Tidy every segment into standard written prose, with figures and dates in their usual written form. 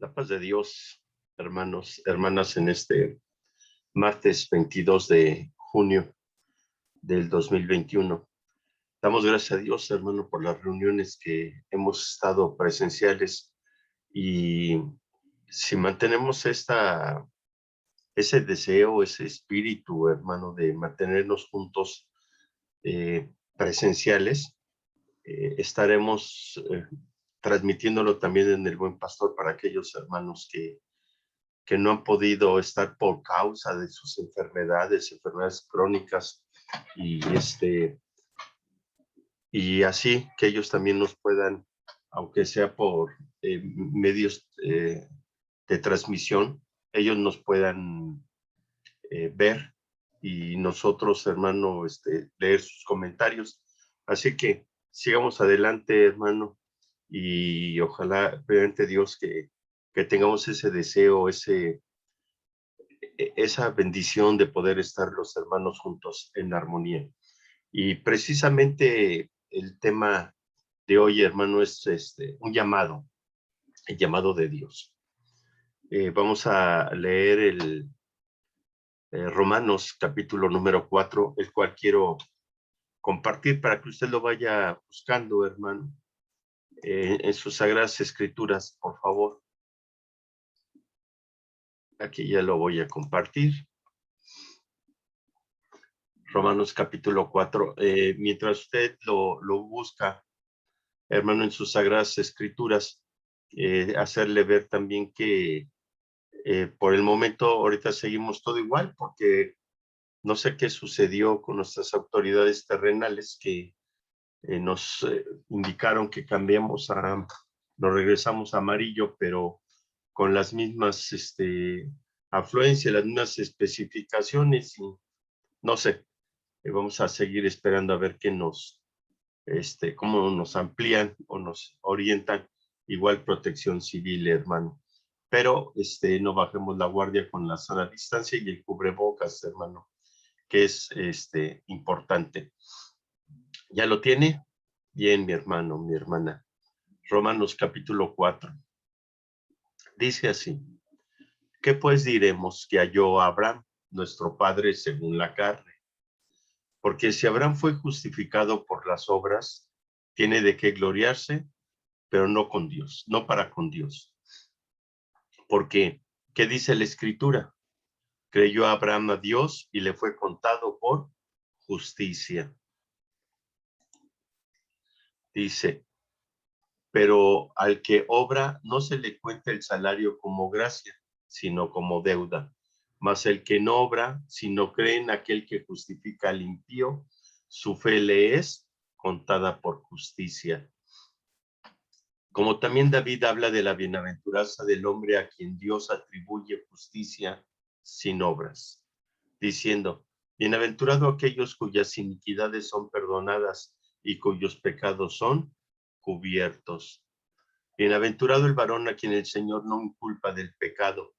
La paz de Dios, hermanos, hermanas, en este martes 22 de junio del 2021. Damos gracias a Dios, hermano, por las reuniones que hemos estado presenciales y si mantenemos ese deseo, ese espíritu, hermano, de mantenernos juntos presenciales, estaremos transmitiéndolo también en el Buen Pastor para aquellos hermanos que no han podido estar por causa de sus enfermedades crónicas y así que ellos también nos puedan, aunque sea por medios de transmisión, ellos nos puedan ver y nosotros, hermano, leer sus comentarios. Así que sigamos adelante, hermano, y ojalá, primeramente Dios, que tengamos ese deseo, esa bendición de poder estar los hermanos juntos en armonía. Y precisamente el tema de hoy, hermano, es un llamado, el llamado de Dios. Vamos a leer el Romanos capítulo número 4, el cual quiero compartir para que usted lo vaya buscando, hermano, en sus sagradas escrituras, por favor. Aquí ya lo voy a compartir. Romanos capítulo 4. Mientras usted lo busca, hermano, en sus sagradas escrituras, hacerle ver también que por el momento ahorita seguimos todo igual, porque no sé qué sucedió con nuestras autoridades terrenales que nos indicaron que nos regresamos a amarillo, pero con las mismas afluencias, las mismas especificaciones y no sé, vamos a seguir esperando a ver qué cómo nos amplían o nos orientan, igual Protección Civil, hermano. Pero no bajemos la guardia con la sana distancia y el cubrebocas, hermano, que es importante. ¿Ya lo tiene? Bien, mi hermano, mi hermana. Romanos capítulo 4. Dice así: ¿qué pues diremos que halló Abraham, nuestro padre según la carne? Porque si Abraham fue justificado por las obras, tiene de qué gloriarse, pero no con Dios, no para con Dios. Porque, ¿qué dice la Escritura? Creyó Abraham a Dios y le fue contado por justicia. Dice, pero al que obra no se le cuenta el salario como gracia, sino como deuda. Mas el que no obra, sino cree en aquel que justifica al impío, su fe le es contada por justicia. Como también David habla de la bienaventuranza del hombre a quien Dios atribuye justicia sin obras, diciendo, bienaventurado aquellos cuyas iniquidades son perdonadas y cuyos pecados son cubiertos. Bienaventurado el varón a quien el Señor no inculpa del pecado.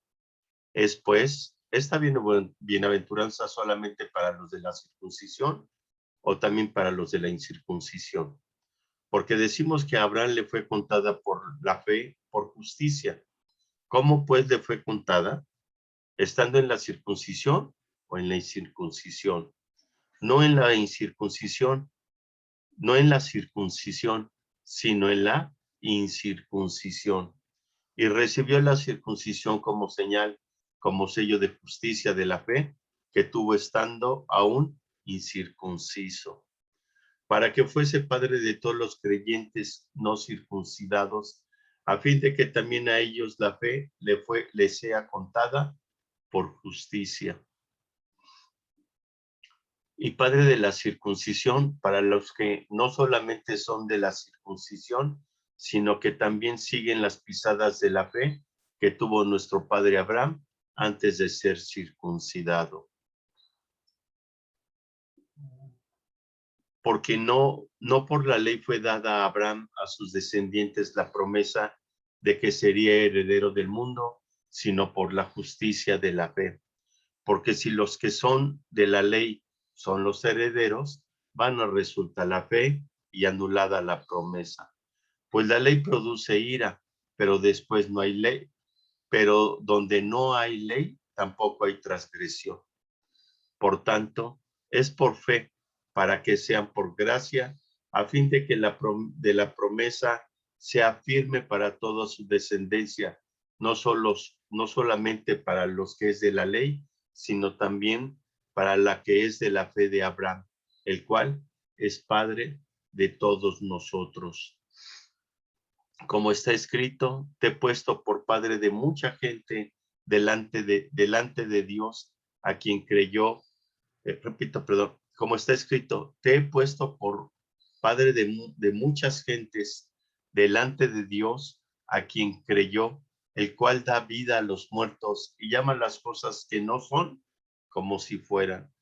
Es pues esta bienaventuranza solamente para los de la circuncisión o también para los de la incircuncisión. Porque decimos que a Abraham le fue contada por la fe, por justicia. ¿Cómo pues le fue contada? ¿Estando en la circuncisión o en la incircuncisión? No en la incircuncisión, no en la circuncisión, sino en la incircuncisión. Y recibió la circuncisión como señal, como sello de justicia de la fe, que tuvo estando aún incircunciso, para que fuese padre de todos los creyentes no circuncidados, a fin de que también a ellos la fe le sea contada por justicia. Y padre de la circuncisión para los que no solamente son de la circuncisión, sino que también siguen las pisadas de la fe que tuvo nuestro padre Abraham antes de ser circuncidado. Porque no por la ley fue dada a Abraham, a sus descendientes, la promesa de que sería heredero del mundo, sino por la justicia de la fe. Porque si los que son de la ley son los herederos, vana resulta la fe y anulada la promesa. Pues la ley produce ira, pero después no hay ley, pero donde no hay ley, tampoco hay transgresión. Por tanto, es por fe, para que sean por gracia, a fin de que de la promesa sea firme para toda su descendencia, no solamente para los que es de la ley, sino también para la que es de la fe de Abraham, el cual es Padre de todos nosotros. Como está escrito, te he puesto por padre de mucha gente delante de Dios, a quien creyó. Repito, perdón, como está escrito, te he puesto por padre de muchas gentes delante de Dios, a quien creyó, el cual da vida a los muertos y llama las cosas que no son como si fueran.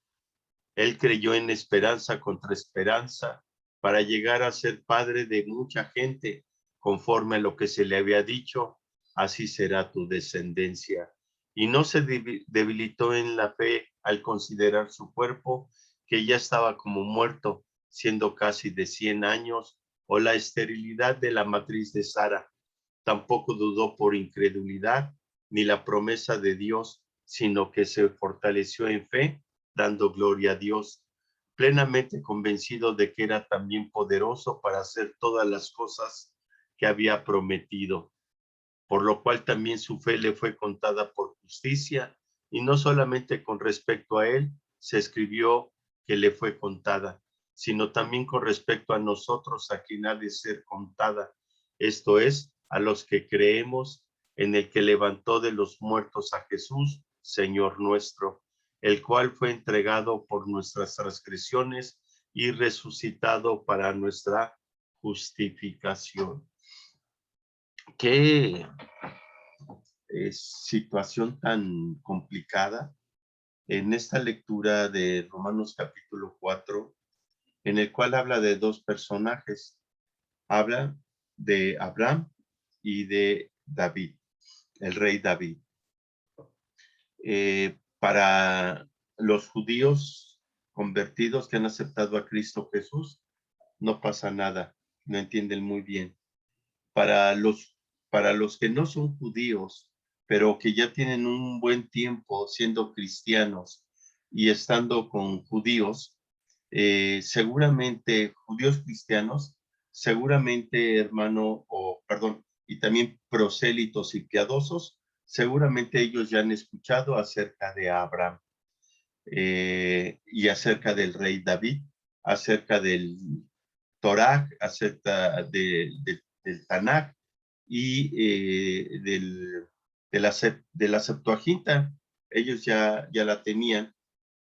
Él creyó en esperanza contra esperanza para llegar a ser padre de mucha gente, conforme a lo que se le había dicho, así será tu descendencia. Y no se debilitó en la fe al considerar su cuerpo, que ya estaba como muerto, siendo casi de 100 años, o la esterilidad de la matriz de Sara. Tampoco dudó por incredulidad ni la promesa de Dios, sino que se fortaleció en fe, dando gloria a Dios, plenamente convencido de que era también poderoso para hacer todas las cosas que había prometido, por lo cual también su fe le fue contada por justicia, y no solamente con respecto a él se escribió que le fue contada, sino también con respecto a nosotros, a quien ha de ser contada, esto es, a los que creemos en el que levantó de los muertos a Jesús, Señor nuestro, el cual fue entregado por nuestras transgresiones y resucitado para nuestra justificación. Qué situación tan complicada en esta lectura de Romanos capítulo 4, en el cual habla de dos personajes. Habla de Abraham y de David, el rey David. Para los judíos convertidos que han aceptado a Cristo Jesús, no pasa nada, no entienden muy bien. Para los que no son judíos, pero que ya tienen un buen tiempo siendo cristianos y estando con judíos, seguramente judíos cristianos, seguramente hermano, o perdón, y también prosélitos y piadosos, seguramente ellos ya han escuchado acerca de Abraham y acerca del rey David, acerca del Torah, acerca del Tanakh y de la Septuaginta. Ellos ya la tenían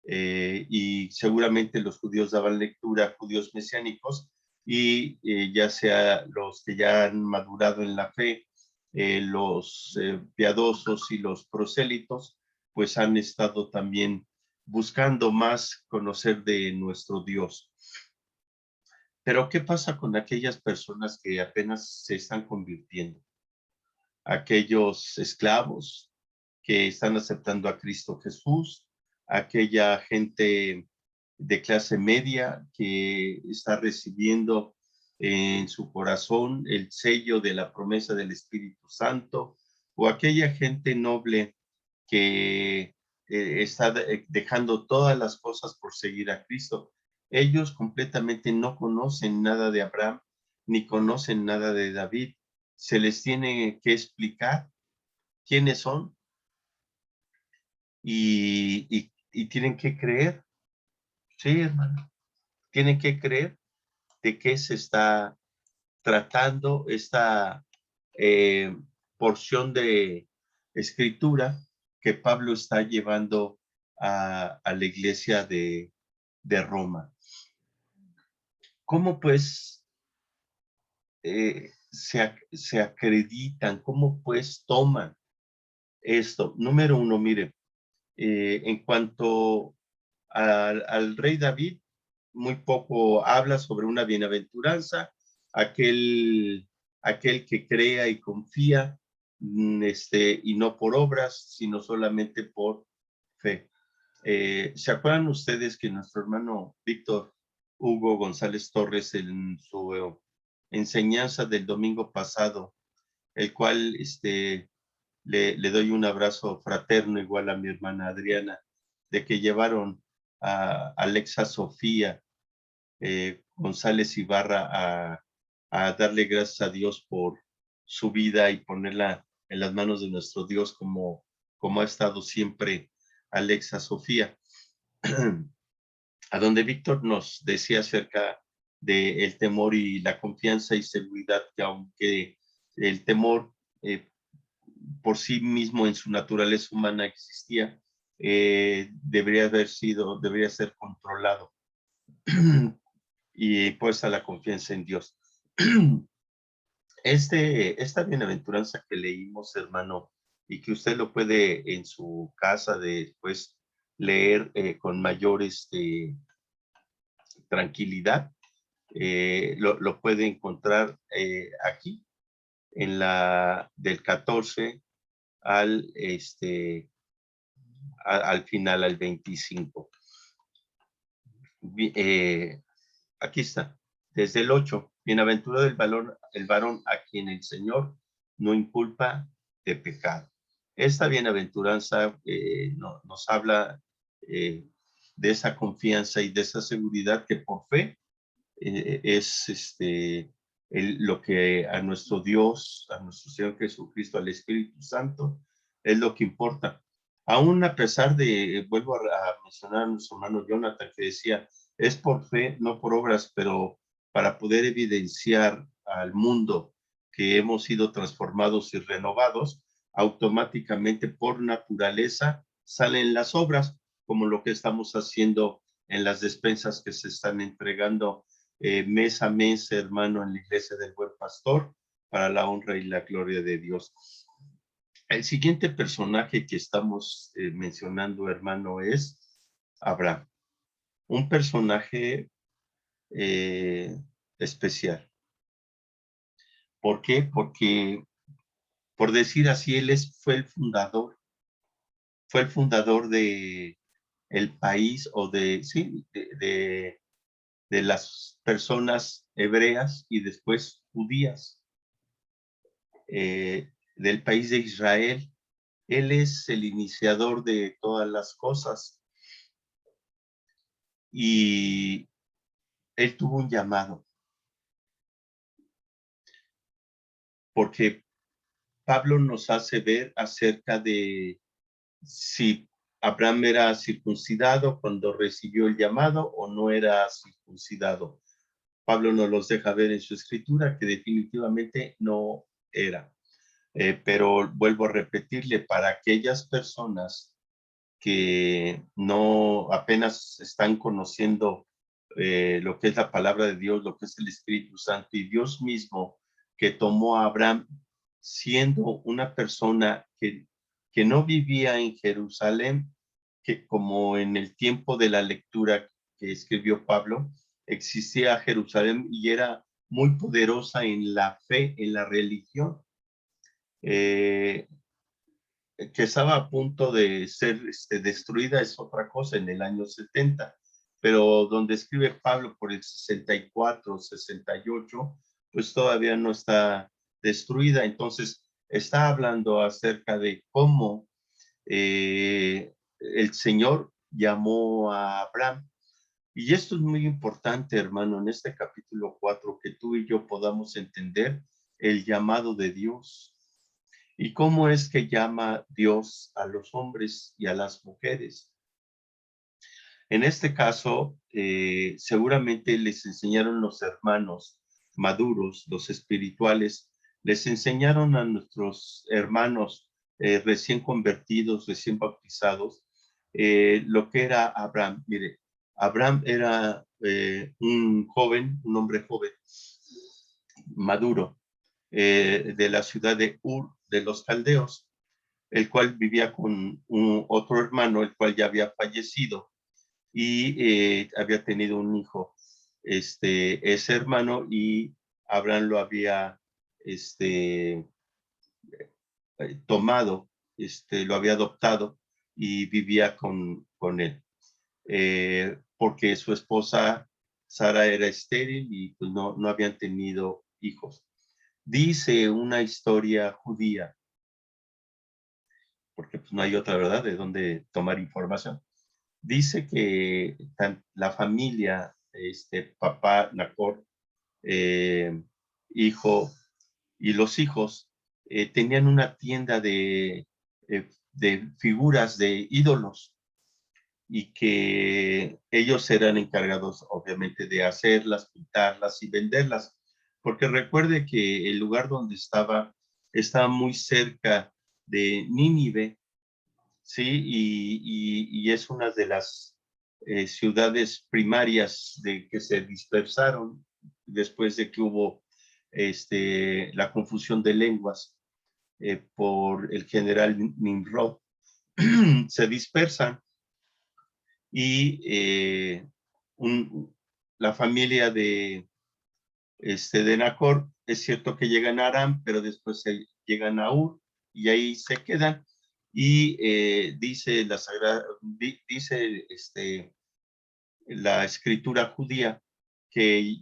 y seguramente los judíos daban lectura a judíos mesiánicos y ya sea los que ya han madurado en la fe, los piadosos y los prosélitos, pues han estado también buscando más conocer de nuestro Dios. Pero ¿qué pasa con aquellas personas que apenas se están convirtiendo? Aquellos esclavos que están aceptando a Cristo Jesús, aquella gente de clase media que está recibiendo en su corazón el sello de la promesa del Espíritu Santo, o aquella gente noble que está dejando todas las cosas por seguir a Cristo. Ellos completamente no conocen nada de Abraham, ni conocen nada de David. Se les tiene que explicar quiénes son y tienen que creer. Sí, hermano, tienen que creer de qué se está tratando esta eh, porción de escritura que Pablo está llevando a la iglesia de Roma. ¿Cómo pues se acreditan? ¿Cómo pues toman esto? Número uno, mire, en cuanto al rey David, muy poco habla sobre una bienaventuranza, aquel que crea y confía, y no por obras, sino solamente por fe. ¿Se acuerdan ustedes que nuestro hermano Víctor Hugo González Torres, en su enseñanza del domingo pasado, el cual le doy un abrazo fraterno igual a mi hermana Adriana, de que llevaron a Alexa Sofía González Ibarra a darle gracias a Dios por su vida y ponerla en las manos de nuestro Dios como ha estado siempre Alexa Sofía. A donde Víctor nos decía acerca del temor y la confianza y seguridad, que aunque el temor por sí mismo en su naturaleza humana existía, debería ser controlado y pues a la confianza en Dios. Esta bienaventuranza que leímos, hermano, y que usted lo puede en su casa después leer con mayor tranquilidad, lo puede encontrar aquí, en la del 14 al, al final, al 25. Aquí está, desde el 8. Bienaventurado el varón a quien el Señor no inculpa de pecado. Esta bienaventuranza nos habla de esa confianza y de esa seguridad que por fe es lo que a nuestro Dios, a nuestro Señor Jesucristo, al Espíritu Santo, es lo que importa. Aún a pesar de, vuelvo a mencionar a nuestro hermano Jonathan, que decía, es por fe, no por obras, pero para poder evidenciar al mundo que hemos sido transformados y renovados, automáticamente por naturaleza salen las obras, como lo que estamos haciendo en las despensas que se están entregando mes a mes, hermano, en la iglesia del Buen Pastor, para la honra y la gloria de Dios. El siguiente personaje que estamos mencionando, hermano, es Abraham. Un personaje especial. ¿Por qué? Porque, por decir así, fue el fundador de el país o sí, de las personas hebreas y después judías del país de Israel. Él es el iniciador de todas las cosas y él tuvo un llamado, porque Pablo nos hace ver acerca de si Abraham era circuncidado cuando recibió el llamado o no era circuncidado. Pablo nos los deja ver en su escritura que definitivamente no era. Pero vuelvo a repetirle, para aquellas personas que no apenas están conociendo lo que es la palabra de Dios, lo que es el Espíritu Santo y Dios mismo que tomó a Abraham siendo una persona que no vivía en Jerusalén, que como en el tiempo de la lectura que escribió Pablo, existía Jerusalén y era muy poderosa en la fe, en la religión. Que estaba a punto de ser destruida es otra cosa en el año 70, pero donde escribe Pablo por el 64, 68, pues todavía no está destruida. Entonces está hablando acerca de cómo el Señor llamó a Abraham. Y esto es muy importante, hermano, en este capítulo 4, que tú y yo podamos entender el llamado de Dios. ¿Y cómo es que llama Dios a los hombres y a las mujeres? En este caso, seguramente les enseñaron los hermanos maduros, los espirituales, les enseñaron a nuestros hermanos recién convertidos, recién bautizados, lo que era Abraham. Mire, Abraham era un joven, un hombre joven, maduro, de la ciudad de Ur de los Caldeos, el cual vivía con otro hermano, el cual ya había fallecido y había tenido un hijo, ese hermano, y Abraham lo había tomado, lo había adoptado y vivía con él, porque su esposa Sara era estéril y pues no habían tenido hijos. Dice una historia judía porque pues, no hay otra verdad de dónde tomar información. Dice que la familia, papá, Nacor, hijo y los hijos tenían una tienda de figuras de ídolos y que ellos eran encargados obviamente de hacerlas, pintarlas y venderlas, porque recuerde que el lugar donde estaba muy cerca de Nínive, ¿sí? Y es una de las ciudades primarias de que se dispersaron después de que hubo la confusión de lenguas por el general Nimrod. Se dispersan y la familia de Nacor, es cierto que llegan a Aram, pero después llegan a Ur y ahí se quedan. Y dice la Sagrada, dice la escritura judía que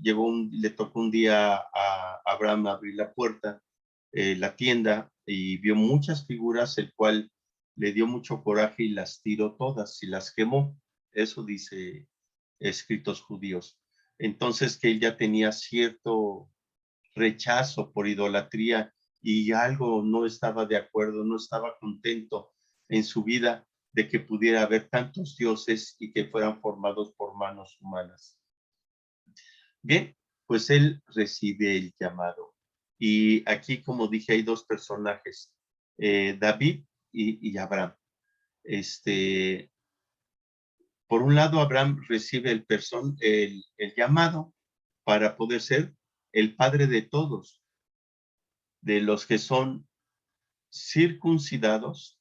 le tocó un día a Abraham abrir la puerta, la tienda, y vio muchas figuras, el cual le dio mucho coraje y las tiró todas y las quemó. Eso dice escritos judíos. Entonces que él ya tenía cierto rechazo por idolatría y algo no estaba de acuerdo, no estaba contento en su vida de que pudiera haber tantos dioses y que fueran formados por manos humanas. Bien, pues él recibe el llamado. Y aquí, como dije, hay dos personajes, David y Abraham. Por un lado, Abraham recibe el llamado para poder ser el padre de todos, de los que son circuncidados.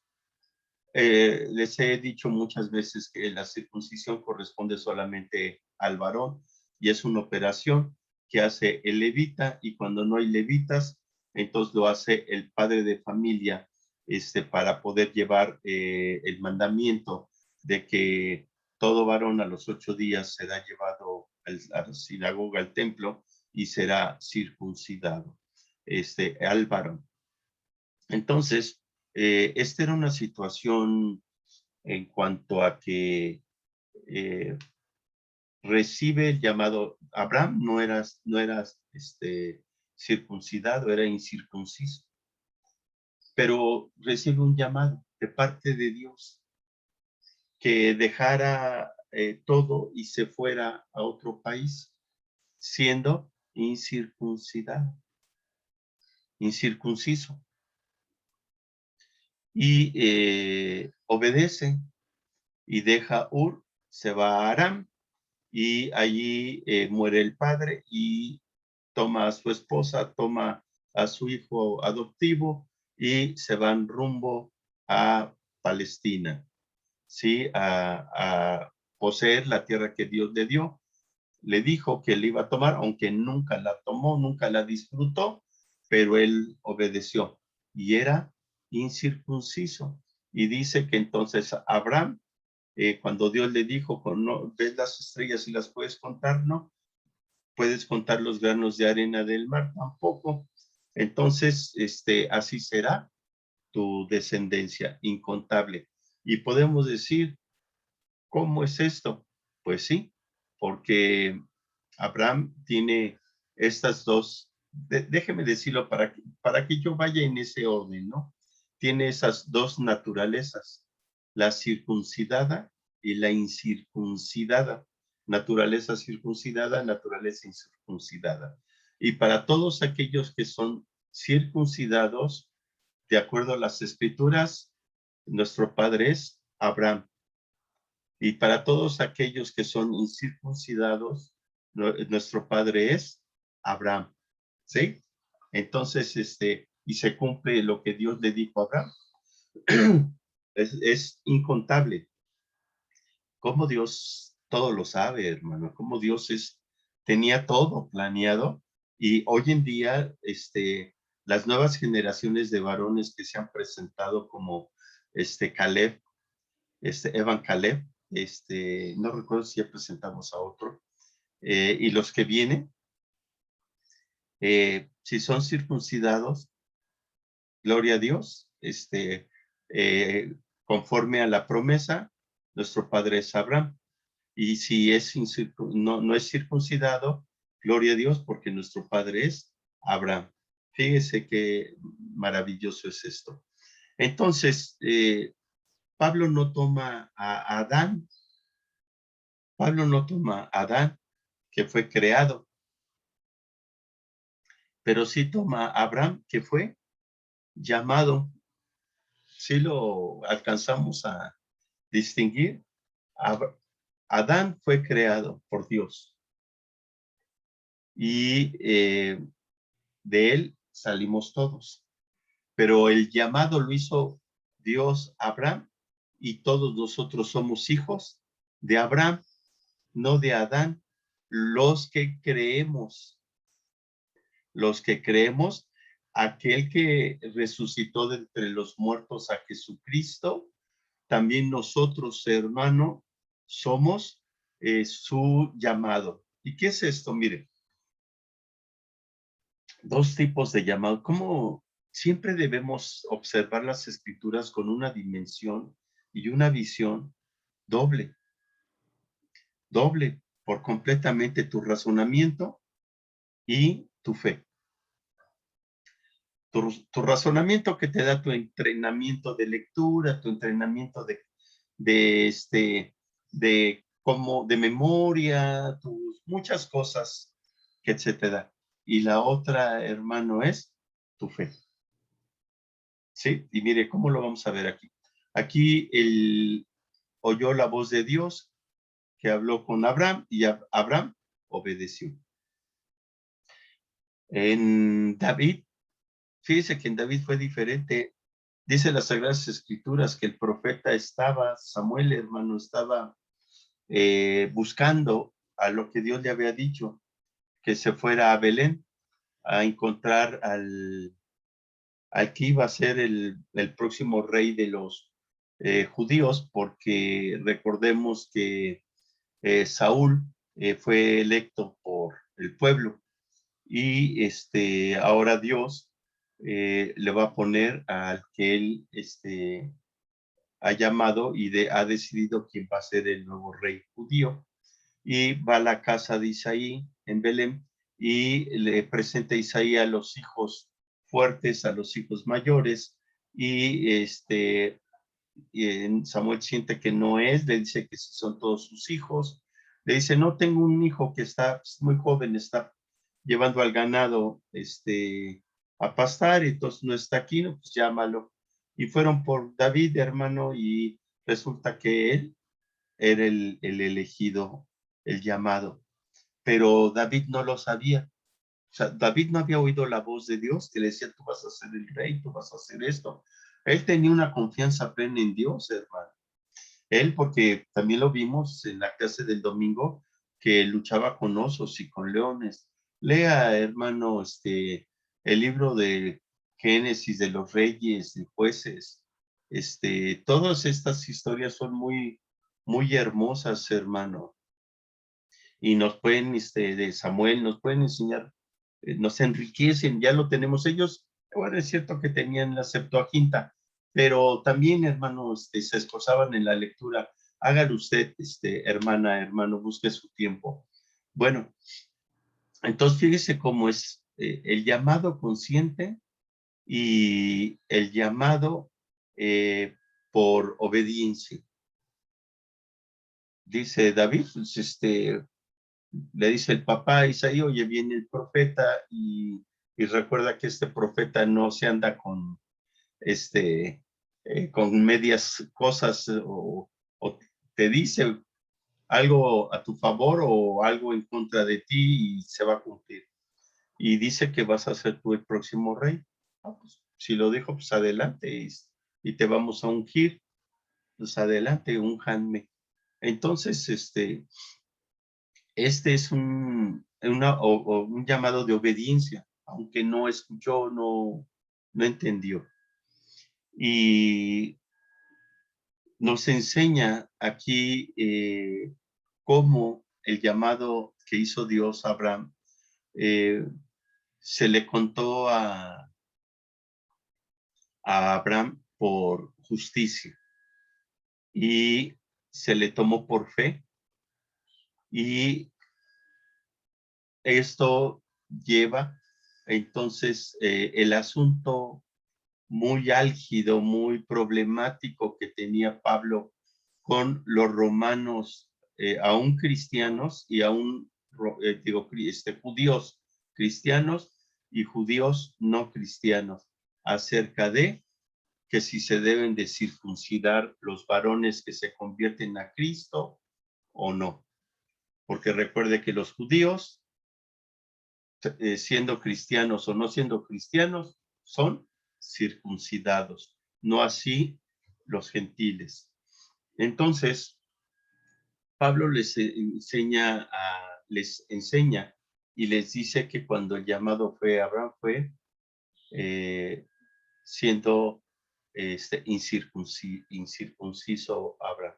Les he dicho muchas veces que la circuncisión corresponde solamente al varón y es una operación que hace el levita, y cuando no hay levitas, entonces lo hace el padre de familia, para poder llevar el mandamiento de que todo varón a los 8 días será llevado a la sinagoga, al templo, y será circuncidado, al varón. Entonces, esta era una situación en cuanto a que recibe el llamado. Abraham no era circuncidado, era incircunciso, pero recibe un llamado de parte de Dios que dejara todo y se fuera a otro país, siendo incircunciso. Y obedece y deja Ur, se va a Aram, y allí muere el padre y toma a su esposa, toma a su hijo adoptivo y se van rumbo a Palestina, ¿sí? A poseer la tierra que Dios le dio. Le dijo que le iba a tomar, aunque nunca la tomó, nunca la disfrutó, pero él obedeció y era incircunciso. Y dice que entonces Abraham, cuando Dios le dijo, ¿no ves las estrellas y las puedes contar? No. ¿Puedes contar los granos de arena del mar? Tampoco. Entonces, así será tu descendencia, incontable. Y podemos decir, ¿cómo es esto? Pues sí, porque Abraham tiene estas dos, déjeme decirlo para que yo vaya en ese orden, ¿no? Tiene esas dos naturalezas, la circuncidada y la incircuncidada. Naturaleza circuncidada, naturaleza incircuncidada. Y para todos aquellos que son circuncidados, de acuerdo a las escrituras, nuestro padre es Abraham. Y para todos aquellos que son incircuncidados, nuestro padre es Abraham. ¿Sí? Entonces, y se cumple lo que Dios le dijo a Abraham. Es incontable. Cómo Dios todo lo sabe, hermano. Cómo Dios tenía todo planeado. Y hoy en día, las nuevas generaciones de varones que se han presentado como Caleb, Evan Caleb, no recuerdo si ya presentamos a otro, y los que vienen, si son circuncidados, gloria a Dios, conforme a la promesa, nuestro padre es Abraham. Y si es no es circuncidado, gloria a Dios, porque nuestro padre es Abraham. Fíjese qué maravilloso es esto. Entonces, Pablo no toma a Adán, Pablo no toma a Adán, que fue creado, pero sí toma a Abraham, que fue llamado. Sí lo alcanzamos a distinguir. Adán fue creado por Dios y de él salimos todos. Pero el llamado lo hizo Dios a Abraham y todos nosotros somos hijos de Abraham, no de Adán. Los que creemos, aquel que resucitó de entre los muertos a Jesucristo, también nosotros, hermano, somos su llamado. ¿Y qué es esto? Mire, dos tipos de llamado. ¿Cómo siempre debemos observar las escrituras con una dimensión y una visión doble? Doble por completamente tu razonamiento y tu fe. Tu razonamiento que te da tu entrenamiento de lectura, tu entrenamiento de memoria, muchas cosas que se te da. Y la otra, hermano, es tu fe. ¿Sí? Y mire, ¿cómo lo vamos a ver aquí? Aquí él oyó la voz de Dios que habló con Abraham y Abraham obedeció. En David, fíjese que en David fue diferente. Dice las Sagradas Escrituras que el profeta Samuel, hermano, estaba buscando a lo que Dios le había dicho, que se fuera a Belén a encontrar al que iba a ser el próximo rey de los judíos, porque recordemos que Saúl fue electo por el pueblo y ahora Dios le va a poner al que él ha llamado y ha decidido quién va a ser el nuevo rey judío. Y va a la casa de Isaí en Belén y le presenta a Isaí a los hijos fuertes, a los hijos mayores, y Samuel siente que no es, le dice que sí son todos sus hijos, le dice, no, tengo un hijo que está muy joven, está llevando al ganado a pastar, y entonces no está aquí, no, pues llámalo. Y fueron por David, hermano, y resulta que él era el elegido, el llamado. Pero David no lo sabía. O sea, David no había oído la voz de Dios que le decía, tú vas a ser el rey, tú vas a hacer esto. Él tenía una confianza plena en Dios, hermano. Él, porque también lo vimos en la clase del domingo, que luchaba con osos y con leones. Lea, hermano, el libro de Génesis, de los reyes, de jueces. Todas estas historias son muy, muy hermosas, hermano. Y nos pueden, de Samuel, nos pueden enseñar, nos enriquecen, ya lo tenemos ellos. Bueno, es cierto que tenían la Septuaginta, pero también, hermanos, se esforzaban en la lectura. Hágalo usted, hermana, hermano, busque su tiempo. Bueno, entonces fíjese cómo es el llamado consciente y el llamado por obediencia. Dice David, pues, le dice el papá a Isaí, oye, viene el profeta y recuerda que este profeta no se anda con medias cosas o te dice algo a tu favor o algo en contra de ti y se va a cumplir. Y dice que vas a ser tú el próximo rey. Ah, pues, si lo dijo, pues adelante y te vamos a ungir. Pues adelante, únjanme. Entonces, es un llamado de obediencia, aunque no escuchó, no entendió. Y nos enseña aquí cómo el llamado que hizo Dios a Abraham se le contó a Abraham por justicia. Y se le tomó por fe. Y esto lleva entonces el asunto muy álgido, muy problemático que tenía Pablo con los romanos, aún cristianos y aún, judíos cristianos y judíos no cristianos, acerca de que si se deben de circuncidar los varones que se convierten a Cristo o no. Porque recuerde que los judíos, siendo cristianos o no siendo cristianos, son circuncidados, no así los gentiles. Entonces, Pablo les enseña y les dice que cuando el llamado fue Abraham fue siendo incircunciso Abraham.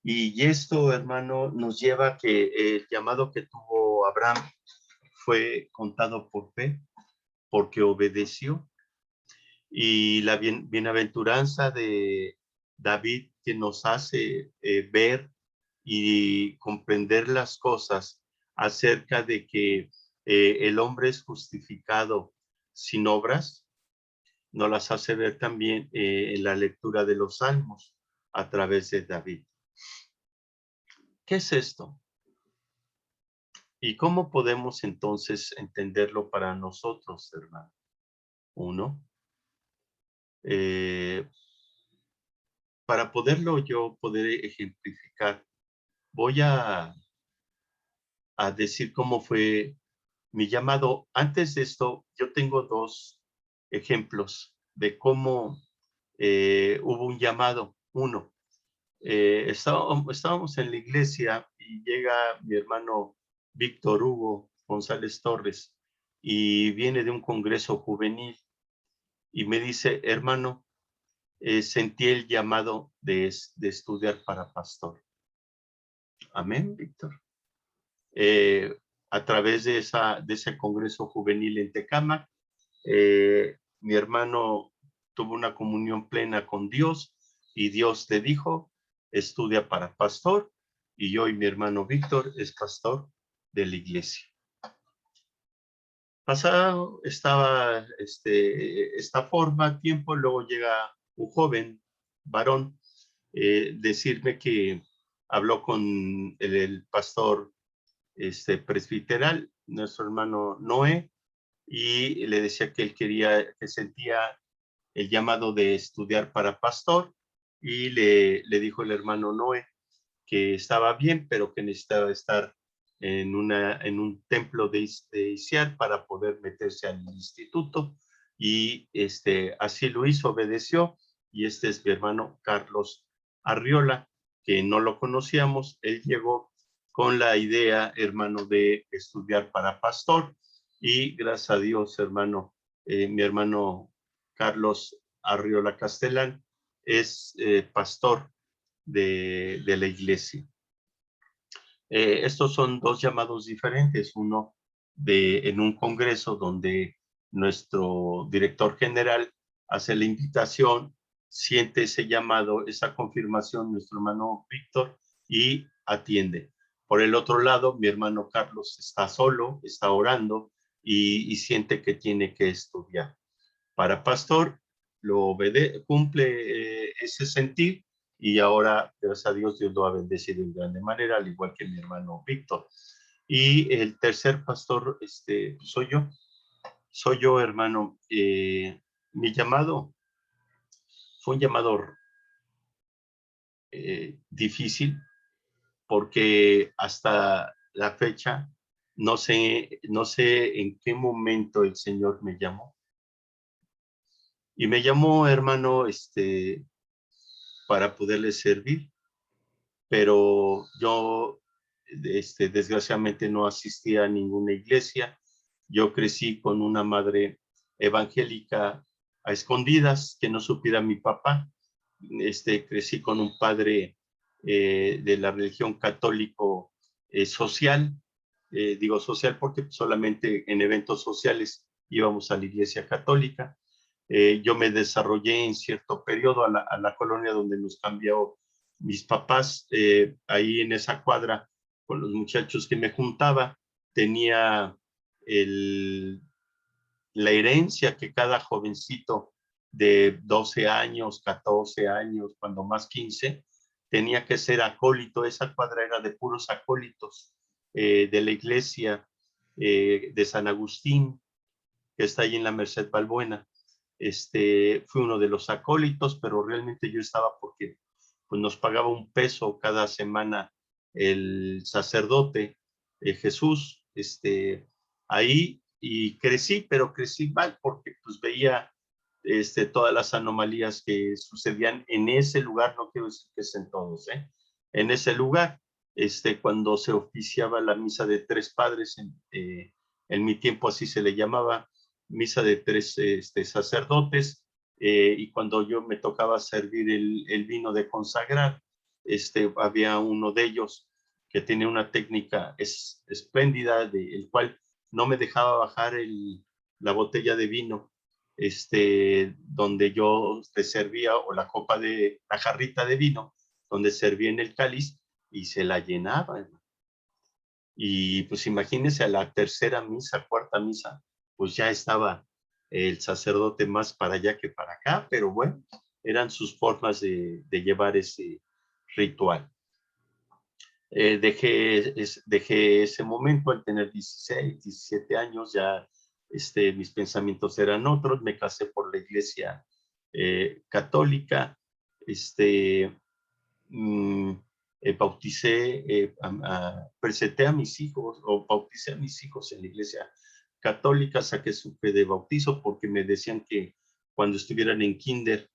Y esto, hermano, nos lleva a que el llamado que tuvo Abraham fue contado por fe, porque obedeció. Y la bienaventuranza de David, que nos hace ver y comprender las cosas acerca de que el hombre es justificado sin obras, nos las hace ver también en la lectura de los Salmos a través de David. ¿Qué es esto? ¿Y cómo podemos entonces entenderlo para nosotros, hermano? Uno, para poderlo yo poder ejemplificar, voy a decir cómo fue mi llamado. Antes de esto, yo tengo dos ejemplos de cómo hubo un llamado. Uno, estábamos en la iglesia y llega mi hermano Víctor Hugo González Torres y viene de un congreso juvenil y me dice, hermano, sentí el llamado de estudiar para pastor. Amén, Víctor. A través de ese congreso juvenil en Tecámac, mi hermano tuvo una comunión plena con Dios y Dios le dijo, estudia para pastor, y yo y mi hermano Víctor es pastor de la iglesia. Pasado estaba esta forma, tiempo, luego llega un joven varón, decirme que habló con el pastor presbiteral, nuestro hermano Noé, y le decía que él que sentía el llamado de estudiar para pastor, y le dijo el hermano Noé que estaba bien, pero que necesitaba estar en un templo de Isiar para poder meterse al instituto, y así lo hizo, obedeció, y este es mi hermano Carlos Arriola, que no lo conocíamos. Él llegó con la idea, hermano, de estudiar para pastor, y gracias a Dios, hermano, mi hermano Carlos Arriola Castellán es pastor de la iglesia. Estos son dos llamados diferentes, uno en un congreso donde nuestro director general hace la invitación, siente ese llamado, esa confirmación, nuestro hermano Víctor, y atiende. Por el otro lado, mi hermano Carlos está solo, está orando y siente que tiene que estudiar. Para pastor, cumple ese sentir, y ahora, gracias a Dios, Dios lo ha bendecido en grande manera, al igual que mi hermano Víctor. Y el tercer pastor soy yo, hermano. Mi llamado fue un llamado difícil, porque hasta la fecha no sé en qué momento el Señor me llamó. Y me llamó, hermano, para poderle servir, pero yo desgraciadamente no asistía a ninguna iglesia. Yo crecí con una madre evangélica a escondidas, que no supiera mi papá. Crecí con un padre de la religión católico social. Digo social porque solamente en eventos sociales íbamos a la iglesia católica. Yo me desarrollé en cierto periodo a la colonia donde nos cambió mis papás, ahí en esa cuadra, con los muchachos que me juntaba, tenía el, la herencia que cada jovencito de 12 años, 14 años, cuando más 15, tenía que ser acólito. Esa cuadra era de puros acólitos de la iglesia de San Agustín, que está ahí en la Merced Balbuena. Fui uno de los acólitos, pero realmente yo estaba porque pues, nos pagaba $1 cada semana el sacerdote Jesús, ahí, y crecí, pero crecí mal porque pues veía todas las anomalías que sucedían en ese lugar, no quiero decir que es en todos, en ese lugar, cuando se oficiaba la misa de tres padres, en mi tiempo así se le llamaba, misa de tres sacerdotes, y cuando yo me tocaba servir el vino de consagrar, había uno de ellos que tenía una técnica espléndida, el cual no me dejaba bajar la botella de vino, donde yo te servía, o la jarrita de vino, donde servía en el cáliz, y se la llenaba. Y pues imagínense, a la tercera misa, cuarta misa, pues ya estaba el sacerdote más para allá que para acá, pero bueno, eran sus formas de llevar ese ritual. Dejé ese momento al tener 16, 17 años, ya mis pensamientos eran otros, me casé por la iglesia católica, mm, presenté a mis hijos, o bauticé a mis hijos en la iglesia católica, saqué su fe de bautizo porque me decían que cuando estuvieran en kinder,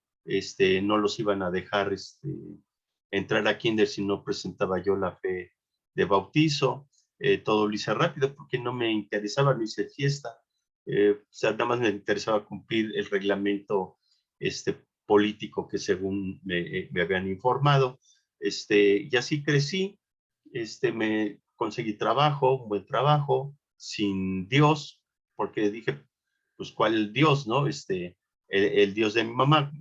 no los iban a dejar entrar a kinder si no presentaba yo la fe de bautizo. Todo lo hice rápido porque no me interesaba, no hice fiesta, o sea, nada más me interesaba cumplir el reglamento político que según me habían informado. Y así crecí, me conseguí trabajo, un buen trabajo, sin Dios, porque dije, pues, ¿cuál Dios, no? El Dios de mi mamá,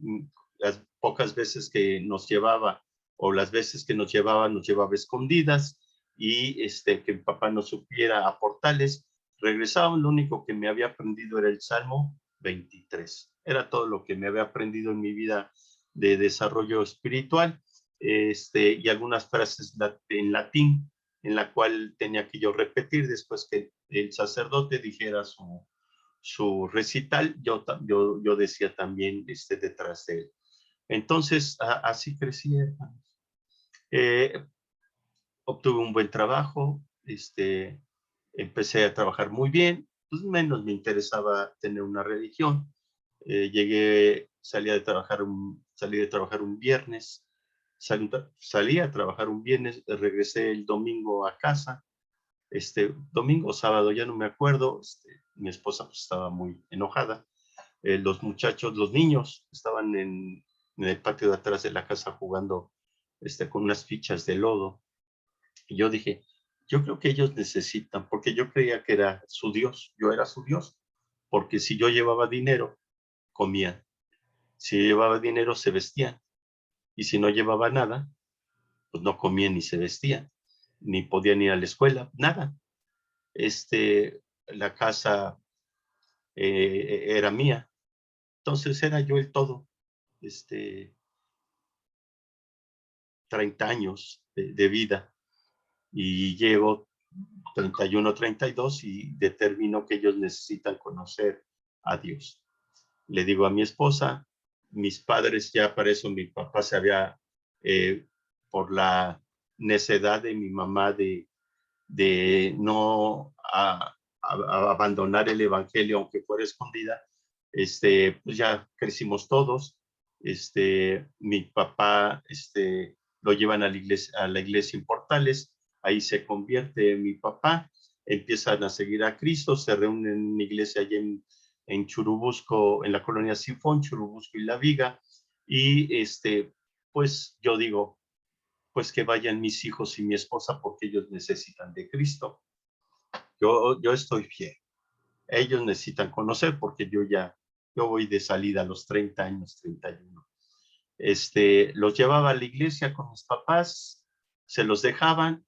las pocas veces que nos llevaba, o las veces que nos llevaba escondidas, y que mi papá no supiera aportarles, regresaban, lo único que me había aprendido era el Salmo 23. Era todo lo que me había aprendido en mi vida de desarrollo espiritual, y algunas frases en latín, en la cual tenía que yo repetir después que el sacerdote dijera su recital, yo decía también detrás de él. Entonces, así crecí, hermanos. Obtuve un buen trabajo, empecé a trabajar muy bien, pues menos me interesaba tener una religión. Salí de trabajar un viernes, salí a trabajar un viernes, regresé el domingo a casa, domingo o sábado, ya no me acuerdo, mi esposa pues estaba muy enojada, los muchachos, los niños estaban en el patio de atrás de la casa jugando con unas fichas de lodo, y yo dije, yo creo que ellos necesitan, porque yo creía que era su Dios, yo era su Dios, porque si yo llevaba dinero, comían, si llevaba dinero, se vestían, y si no llevaba nada, pues no comían ni se vestían, ni podían ir a la escuela, nada. La casa era mía, entonces era yo el todo, 30 años de vida, y llevo 31, 32 y determino que ellos necesitan conocer a Dios. Le digo a mi esposa, mis padres ya para eso, mi papá se había, por la necedad de mi mamá de no abandonar el evangelio, aunque fuera escondida, pues ya crecimos todos. Mi papá, lo llevan a la iglesia en Portales, ahí se convierte mi papá, empiezan a seguir a Cristo, se reúnen en una iglesia allí en Churubusco, en la colonia Sifón, Churubusco y La Viga, y pues yo digo, pues que vayan mis hijos y mi esposa porque ellos necesitan de Cristo. Yo estoy bien. Ellos necesitan conocer porque yo ya Yo voy de salida a los 30 años, 31. Los llevaba a la iglesia con mis papás, se los dejaba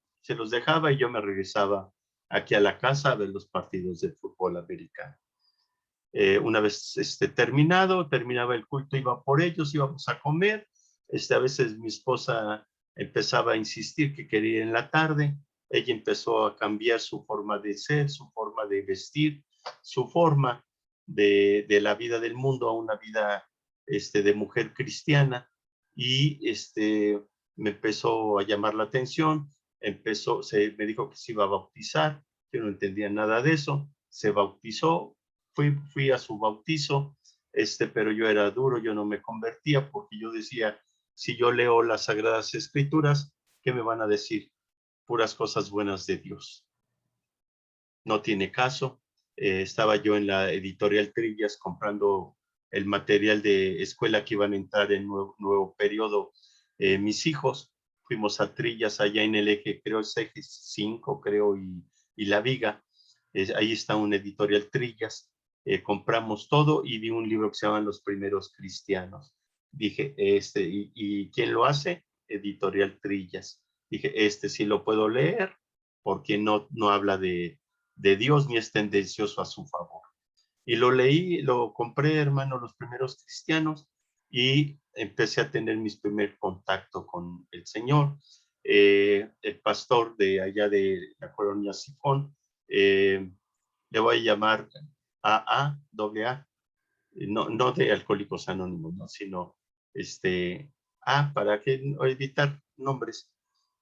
y yo me regresaba aquí a la casa a ver los partidos de fútbol americano. Una vez terminaba el culto, iba por ellos, íbamos a comer. A veces mi esposa empezaba a insistir que quería ir en la tarde. Ella empezó a cambiar su forma de ser, su forma de vestir, su forma de la vida del mundo a una vida de mujer cristiana. Y me empezó a llamar la atención. Me dijo que se iba a bautizar. Yo no entendía nada de eso. Se bautizó. Fui a su bautizo, pero yo era duro, yo no me convertía porque yo decía, si yo leo las Sagradas Escrituras, ¿qué me van a decir? Puras cosas buenas de Dios. No tiene caso. Estaba yo en la editorial Trillas comprando el material de escuela que iban a entrar en nuevo periodo mis hijos. Fuimos a Trillas allá en el eje, creo es eje 5, creo, y La Viga. Ahí está un editorial Trillas. Compramos todo y vi un libro que se llama Los Primeros Cristianos. Dije, ¿y quién lo hace? Editorial Trillas. Dije, sí lo puedo leer porque no habla de Dios ni es tendencioso a su favor. Y lo leí, lo compré, hermano, Los Primeros Cristianos, y empecé a tener mis primer contacto con el Señor. El pastor de allá de la colonia Sifón, le voy a llamar AA, no de Alcohólicos Anónimos, ¿no? Sino para evitar nombres.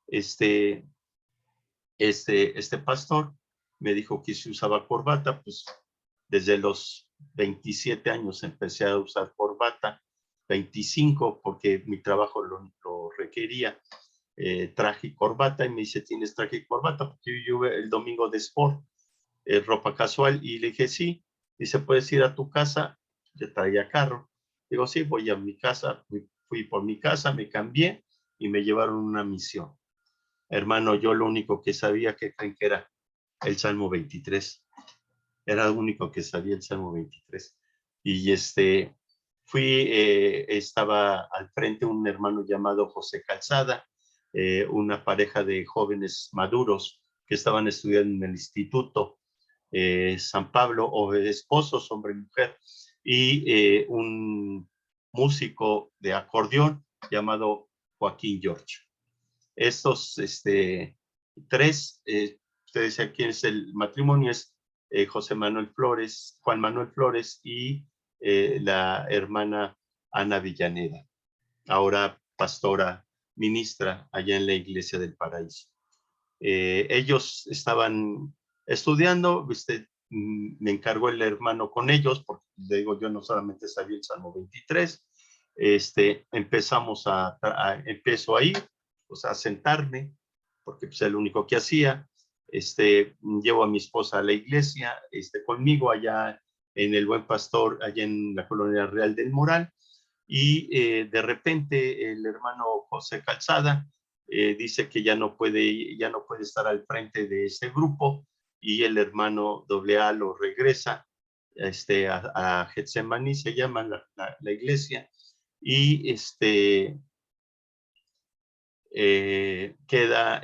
Este pastor me dijo que si usaba corbata, pues desde los 27 años empecé a usar corbata, 25 porque mi trabajo lo requería, traje y corbata, y me dice, ¿tienes traje y corbata? Porque yo el domingo de sport, ropa casual, y le dije, sí. Dice, ¿puedes ir a tu casa? Yo traía carro. Digo, sí, voy a mi casa. Fui por mi casa, me cambié y me llevaron a una misión. Hermano, yo lo único que sabía que era el Salmo 23. Era lo único que sabía, el Salmo 23. Y estaba al frente un hermano llamado José Calzada, una pareja de jóvenes maduros que estaban estudiando en el instituto San Pablo, o esposos, hombre y mujer, y un músico de acordeón llamado Joaquín George. Estos tres, ustedes saben quién es el matrimonio, es José Manuel Flores, Juan Manuel Flores y la hermana Ana Villaneda, ahora pastora, ministra allá en la Iglesia del Paraíso. Ellos estaban estudiando, me encargó el hermano con ellos, porque le digo, yo no solamente sabía el Salmo 23. Empezó a ir, pues a sentarme, porque pues, es lo único que hacía. Llevo a mi esposa a la iglesia, conmigo allá en el Buen Pastor, allá en la Colonia Real del Moral, y de repente el hermano José Calzada dice que ya no puede estar al frente de este grupo, y el hermano AA lo regresa a Getsemaní, se llama la iglesia, y queda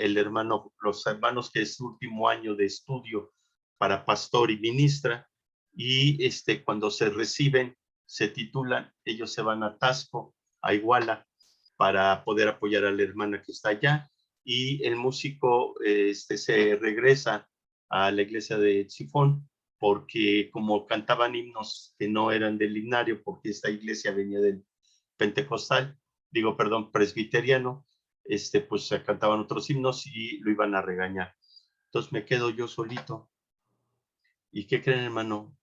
los hermanos que es su último año de estudio para pastor y ministra, y cuando se reciben, se titulan, ellos se van a Tasco, a Iguala, para poder apoyar a la hermana que está allá, y el músico se regresa a la iglesia de Sifón, porque como cantaban himnos que no eran del himnario, porque esta iglesia venía del presbiteriano, pues se cantaban otros himnos y lo iban a regañar. Entonces me quedo yo solito. ¿Y qué creen, hermano?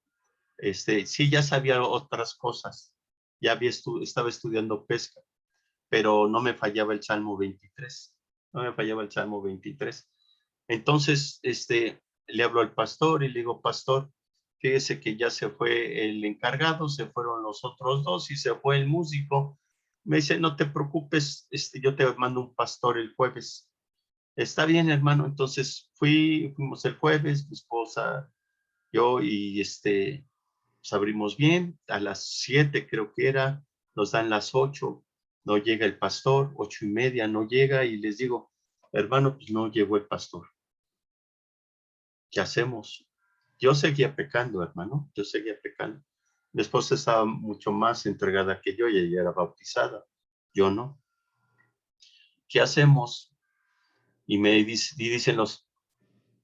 Sí, ya sabía otras cosas. Estaba estudiando pesca, pero no me fallaba el Salmo 23. No me fallaba el Salmo 23. Entonces, le hablo al pastor y le digo, pastor, fíjese que ya se fue el encargado, se fueron los otros dos y se fue el músico. Me dice, no te preocupes, yo te mando un pastor el jueves. Está bien, hermano. Entonces fuimos el jueves, mi esposa, yo, y Pues abrimos bien, a las 7 creo que era, nos dan las 8, no llega el pastor, 8:30 no llega y les digo, hermano, pues no llegó el pastor. ¿Qué hacemos? Yo seguía pecando, hermano, yo seguía pecando. Mi esposa estaba mucho más entregada que yo y ella era bautizada, yo no. ¿Qué hacemos? Y dicen los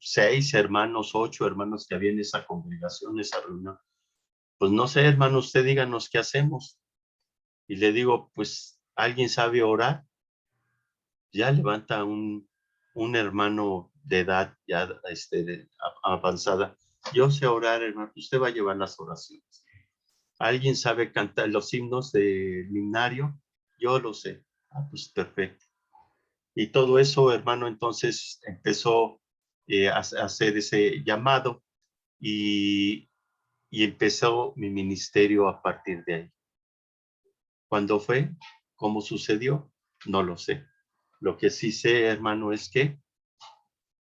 6 hermanos, 8 hermanos que había en esa congregación, esa reunión. Pues no sé, hermano, usted díganos qué hacemos. Y le digo, pues, ¿alguien sabe orar? Ya levanta un hermano de edad ya avanzada. Yo sé orar, hermano, usted va a llevar las oraciones. ¿Alguien sabe cantar los himnos del himnario? Yo lo sé. Ah, pues perfecto. Y todo eso, hermano, entonces empezó a hacer ese llamado y, y empezó mi ministerio a partir de ahí. ¿Cuándo fue? ¿Cómo sucedió? No lo sé. Lo que sí sé, hermano, es que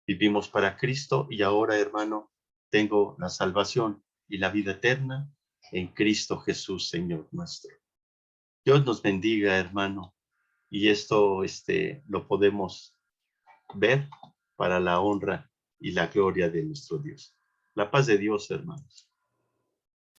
vivimos para Cristo y ahora, hermano, tengo la salvación y la vida eterna en Cristo Jesús, Señor nuestro. Dios nos bendiga, hermano, y esto lo podemos ver para la honra y la gloria de nuestro Dios. La paz de Dios, hermanos.